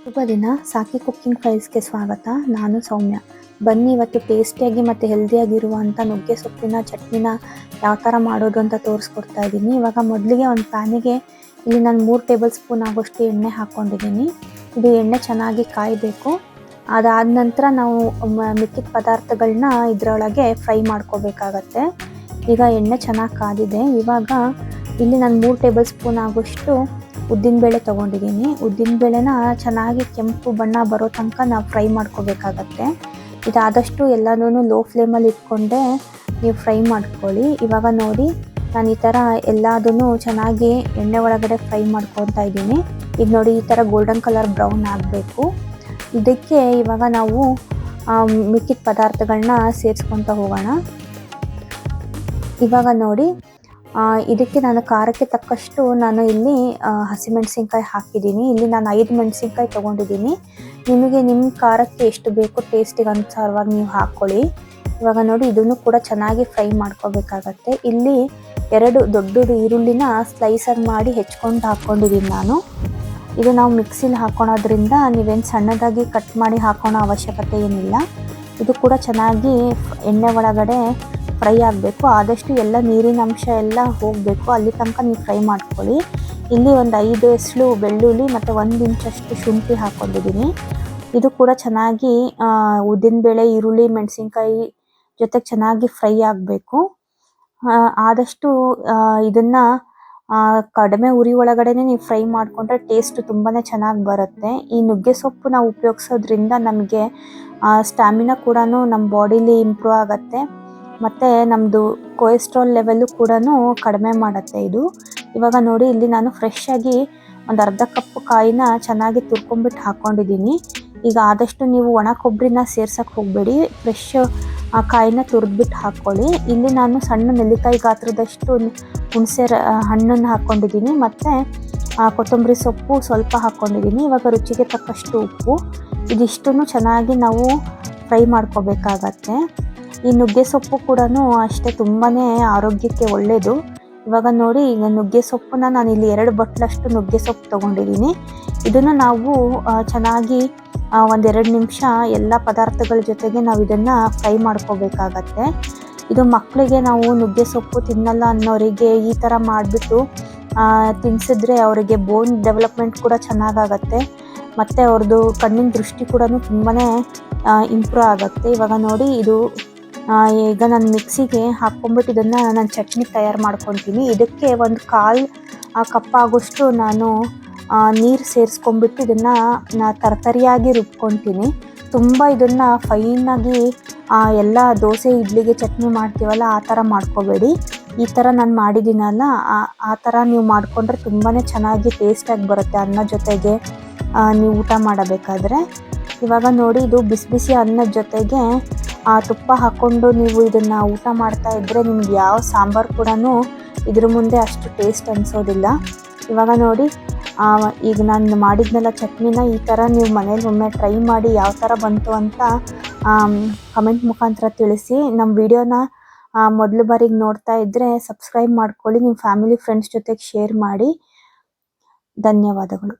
ಶುಭ ದಿನ. ಸಾಕಿ ಕುಕ್ಕಿಂಗ್ ಫೈಲ್ಸ್ಗೆ ಸ್ವಾಗತ. ನಾನು ಸೌಮ್ಯ. ಬನ್ನಿ ಇವತ್ತು ಟೇಸ್ಟಿಯಾಗಿ ಮತ್ತು ಹೆಲ್ದಿಯಾಗಿರುವಂಥ ನುಗ್ಗೆ ಸೊಪ್ಪಿನ ಚಟ್ನಿನ ಯಾವ ಥರ ಮಾಡೋದು ಅಂತ ತೋರಿಸ್ಕೊಡ್ತಾ ಇದ್ದೀನಿ. ಇವಾಗ ಮೊದಲಿಗೆ ಒಂದು ಪ್ಯಾನಿಗೆ ಇಲ್ಲಿ ನಾನು 3 ಟೇಬಲ್ ಸ್ಪೂನ್ ಆಗೋಷ್ಟು ಎಣ್ಣೆ ಹಾಕ್ಕೊಂಡಿದ್ದೀನಿ. ಇದು ಎಣ್ಣೆ ಚೆನ್ನಾಗಿ ಕಾಯಬೇಕು. ಅದಾದ ನಂತರ ನಾವು ಮಿಕ್ಕಿದ ಪದಾರ್ಥಗಳನ್ನ ಇದರೊಳಗೆ ಫ್ರೈ ಮಾಡ್ಕೋಬೇಕಾಗತ್ತೆ. ಈಗ ಎಣ್ಣೆ ಚೆನ್ನಾಗಿ ಕಾದಿದೆ. ಇವಾಗ ಇಲ್ಲಿ ನಾನು 3 ಟೇಬಲ್ ಸ್ಪೂನ್ ಆಗೋಷ್ಟು ಉದ್ದಿನಬೇಳೆ ತೊಗೊಂಡಿದ್ದೀನಿ. ಉದ್ದಿನಬೇಳೆನ ಚೆನ್ನಾಗಿ ಕೆಂಪು ಬಣ್ಣ ಬರೋ ತನಕ ನಾವು ಫ್ರೈ ಮಾಡ್ಕೋಬೇಕಾಗತ್ತೆ. ಇದಾದಷ್ಟು ಎಲ್ಲನೂ ಲೋ ಫ್ಲೇಮಲ್ಲಿ ಇಟ್ಕೊಂಡೆ ನೀವು ಫ್ರೈ ಮಾಡ್ಕೊಳ್ಳಿ. ಇವಾಗ ನೋಡಿ ನಾನು ಈ ಥರ ಎಲ್ಲದನ್ನು ಚೆನ್ನಾಗಿ ಎಣ್ಣೆ ಒಳಗಡೆ ಫ್ರೈ ಮಾಡ್ಕೊತಾ ಇದ್ದೀನಿ. ಈಗ ನೋಡಿ ಈ ಥರ ಗೋಲ್ಡನ್ ಕಲರ್ ಬ್ರೌನ್ ಆಗಬೇಕು. ಇದಕ್ಕೆ ಇವಾಗ ನಾವು ಮಿಕ್ಕಿದ ಪದಾರ್ಥಗಳನ್ನ ಸೇರಿಸ್ಕೊತಾ ಹೋಗೋಣ. ಇವಾಗ ನೋಡಿ ಇದಕ್ಕೆ ನಾನು ಖಾರಕ್ಕೆ ತಕ್ಕಷ್ಟು ನಾನು ಇಲ್ಲಿ ಹಸಿಮೆಣಸಿನ್ಕಾಯಿ ಹಾಕಿದ್ದೀನಿ. ಇಲ್ಲಿ ನಾನು 5 ಮೆಣಸಿನ್ಕಾಯಿ ತೊಗೊಂಡಿದ್ದೀನಿ. ನಿಮಗೆ ನಿಮ್ಮ ಖಾರಕ್ಕೆ ಎಷ್ಟು ಬೇಕೋ ಟೇಸ್ಟಿಗೆ ಅನುಸಾರವಾಗಿ ನೀವು ಹಾಕ್ಕೊಳ್ಳಿ. ಇವಾಗ ನೋಡಿ ಇದನ್ನು ಕೂಡ ಚೆನ್ನಾಗಿ ಫ್ರೈ ಮಾಡ್ಕೋಬೇಕಾಗತ್ತೆ. ಇಲ್ಲಿ 2 ದೊಡ್ಡ ಈರುಳ್ಳಿನ ಸ್ಲೈಸರ್ ಮಾಡಿ ಹೆಚ್ಕೊಂಡು ಹಾಕ್ಕೊಂಡಿದ್ದೀನಿ ನಾನು. ಇದು ನಾವು ಮಿಕ್ಸಿಲಿ ಹಾಕ್ಕೊಳೋದ್ರಿಂದ ನೀವೇನು ಸಣ್ಣದಾಗಿ ಕಟ್ ಮಾಡಿ ಹಾಕೋಣ ಅವಶ್ಯಕತೆ ಏನಿಲ್ಲ. ಇದು ಕೂಡ ಚೆನ್ನಾಗಿ ಎಣ್ಣೆ ಒಳಗಡೆ ಫ್ರೈ ಆಗಬೇಕು. ಆದಷ್ಟು ಎಲ್ಲ ನೀರಿನ ಅಂಶ ಎಲ್ಲ ಹೋಗಬೇಕು, ಅಲ್ಲಿ ತನಕ ನೀವು ಫ್ರೈ ಮಾಡ್ಕೊಳ್ಳಿ. ಇಲ್ಲಿ ಒಂದು 5 ಎಸಳು ಬೆಳ್ಳುಳ್ಳಿ ಮತ್ತು 1 ಇಂಚಷ್ಟು ಶುಂಠಿ ಹಾಕ್ಕೊಂಡಿದ್ದೀನಿ. ಇದು ಕೂಡ ಚೆನ್ನಾಗಿ ಉದ್ದಿನಬೇಳೆ, ಈರುಳ್ಳಿ, ಮೆಣಸಿನ್ಕಾಯಿ ಜೊತೆಗೆ ಚೆನ್ನಾಗಿ ಫ್ರೈ ಆಗಬೇಕು. ಆದಷ್ಟು ಇದನ್ನು ಕಡಿಮೆ ಉರಿ ಒಳಗಡೆ ನೀವು ಫ್ರೈ ಮಾಡಿಕೊಂಡ್ರೆ ಟೇಸ್ಟ್ ತುಂಬಾ ಚೆನ್ನಾಗಿ ಬರುತ್ತೆ. ಈ ನುಗ್ಗೆ ಸೊಪ್ಪು ನಾವು ಉಪಯೋಗಿಸೋದ್ರಿಂದ ನಮಗೆ ಸ್ಟ್ಯಾಮಿನಾ ಕೂಡ ನಮ್ಮ ಬಾಡಿಲಿ ಇಂಪ್ರೂವ್ ಆಗುತ್ತೆ ಮತ್ತು ನಮ್ಮದು ಕೊಲೆಸ್ಟ್ರಾಲ್ ಲೆವೆಲ್ಲು ಕೂಡ ಕಡಿಮೆ ಮಾಡುತ್ತೆ ಇದು. ಇವಾಗ ನೋಡಿ ಇಲ್ಲಿ ನಾನು ಫ್ರೆಶ್ ಆಗಿ ಒಂದು ಅರ್ಧ ಕಪ್ ಕಾಯಿನ ಚೆನ್ನಾಗಿ ತುರ್ಕೊಂಬಿಟ್ಟು ಹಾಕ್ಕೊಂಡಿದ್ದೀನಿ. ಈಗ ಆದಷ್ಟು ನೀವು ಒಣ ಕೊಬ್ಬರಿನ ಸೇರ್ಸೋಕ್ಕೆ ಹೋಗಬೇಡಿ, ಫ್ರೆಶ್ ಕಾಯಿನ ತುರಿದ್ಬಿಟ್ಟು ಹಾಕ್ಕೊಳ್ಳಿ. ಇಲ್ಲಿ ನಾನು ಸಣ್ಣ ನೆಲ್ಲಿಕಾಯಿ ಗಾತ್ರದಷ್ಟು ಹುಣಸೆ ಹಣ್ಣನ್ನು ಹಾಕ್ಕೊಂಡಿದ್ದೀನಿ ಮತ್ತು ಕೊತ್ತಂಬರಿ ಸೊಪ್ಪು ಸ್ವಲ್ಪ ಹಾಕ್ಕೊಂಡಿದ್ದೀನಿ. ಇವಾಗ ರುಚಿಗೆ ತಕ್ಕಷ್ಟು ಉಪ್ಪು. ಇದಿಷ್ಟನ್ನು ಚೆನ್ನಾಗಿ ನಾವು ಫ್ರೈ ಮಾಡ್ಕೋಬೇಕಾಗತ್ತೆ. ಈ ನುಗ್ಗೆ ಸೊಪ್ಪು ಕೂಡ ಅಷ್ಟೇ ತುಂಬಾ ಆರೋಗ್ಯಕ್ಕೆ ಒಳ್ಳೆಯದು. ಇವಾಗ ನೋಡಿ ಈಗ ನುಗ್ಗೆ ಸೊಪ್ಪನ್ನ ನಾನು ಇಲ್ಲಿ 2 ಬಟ್ಲಷ್ಟು ನುಗ್ಗೆ ಸೊಪ್ಪು ತೊಗೊಂಡಿದ್ದೀನಿ. ಇದನ್ನು ನಾವು ಚೆನ್ನಾಗಿ 1-2 ನಿಮಿಷ ಎಲ್ಲ ಪದಾರ್ಥಗಳ ಜೊತೆಗೆ ನಾವು ಇದನ್ನು ಫ್ರೈ ಮಾಡ್ಕೋಬೇಕಾಗತ್ತೆ. ಇದು ಮಕ್ಕಳಿಗೆ ನಾವು ನುಗ್ಗೆ ಸೊಪ್ಪು ತಿನ್ನಲ್ಲ ಅನ್ನೋರಿಗೆ ಈ ಥರ ಮಾಡಿಬಿಟ್ಟು ತಿನ್ನಿಸಿದ್ರೆ ಅವರಿಗೆ ಬೋನ್ ಡೆವಲಪ್ಮೆಂಟ್ ಕೂಡ ಚೆನ್ನಾಗಾಗತ್ತೆ ಮತ್ತು ಅವ್ರದ್ದು ಕಣ್ಣಿನ ದೃಷ್ಟಿ ಕೂಡ ತುಂಬಾ ಇಂಪ್ರೂವ್ ಆಗುತ್ತೆ. ಇವಾಗ ನೋಡಿ ಇದು ಈಗ ನಾನು ಮಿಕ್ಸಿಗೆ ಹಾಕ್ಕೊಂಬಿಟ್ಟು ಇದನ್ನು ನಾನು ಚಟ್ನಿ ತಯಾರು ಮಾಡ್ಕೊತೀನಿ. ಇದಕ್ಕೆ 1/4 ಕಪ್ ಆಗೋಷ್ಟು ನಾನು ನೀರು ಸೇರಿಸ್ಕೊಂಬಿಟ್ಟು ಇದನ್ನು ತರತರಿಯಾಗಿ ರುಬ್ಕೊತೀನಿ. ತುಂಬ ಇದನ್ನು ಫೈನಾಗಿ ಎಲ್ಲ ದೋಸೆ ಇಡ್ಲಿಗೆ ಚಟ್ನಿ ಮಾಡ್ತೀವಲ್ಲ ಆ ಥರ ಮಾಡ್ಕೋಬೇಡಿ. ಈ ಥರ ನಾನು ಮಾಡಿದ್ದೀನಲ್ಲ ಆ ಥರ ನೀವು ಮಾಡಿಕೊಂಡ್ರೆ ತುಂಬಾ ಚೆನ್ನಾಗಿ ಟೇಸ್ಟಾಗಿ ಬರುತ್ತೆ ಅನ್ನ ಜೊತೆಗೆ ನೀವು ಊಟ ಮಾಡಬೇಕಾದ್ರೆ. ಇವಾಗ ನೋಡಿ ಇದು ಬಿಸಿ ಬಿಸಿ ಅನ್ನದ ಜೊತೆಗೆ ತುಪ್ಪ ಹಾಕ್ಕೊಂಡು ನೀವು ಇದನ್ನು ಊಟ ಮಾಡ್ತಾ ಇದ್ದರೆ ನಿಮ್ಗೆ ಯಾವ ಸಾಂಬಾರು ಕೂಡ ಇದ್ರ ಮುಂದೆ ಅಷ್ಟು ಟೇಸ್ಟ್ ಅನಿಸೋದಿಲ್ಲ. ಇವಾಗ ನೋಡಿ ಈಗ ನಾನು ಮಾಡಿದ್ನೆಲ್ಲ ಚಟ್ನಿನ ಈ ಥರ ನೀವು ಮನೇಲಿ ಒಮ್ಮೆ ಟ್ರೈ ಮಾಡಿ ಯಾವ ಥರ ಬಂತು ಅಂತ ಕಮೆಂಟ್ ಮುಖಾಂತರ ತಿಳಿಸಿ. ನಮ್ಮ ವಿಡಿಯೋನ ಮೊದಲು ಬಾರಿಗೆ ನೋಡ್ತಾ ಇದ್ದರೆ ಸಬ್ಸ್ಕ್ರೈಬ್ ಮಾಡ್ಕೊಳ್ಳಿ, ನಿಮ್ಮ ಫ್ಯಾಮಿಲಿ ಫ್ರೆಂಡ್ಸ್ ಜೊತೆಗೆ ಶೇರ್ ಮಾಡಿ. ಧನ್ಯವಾದಗಳು.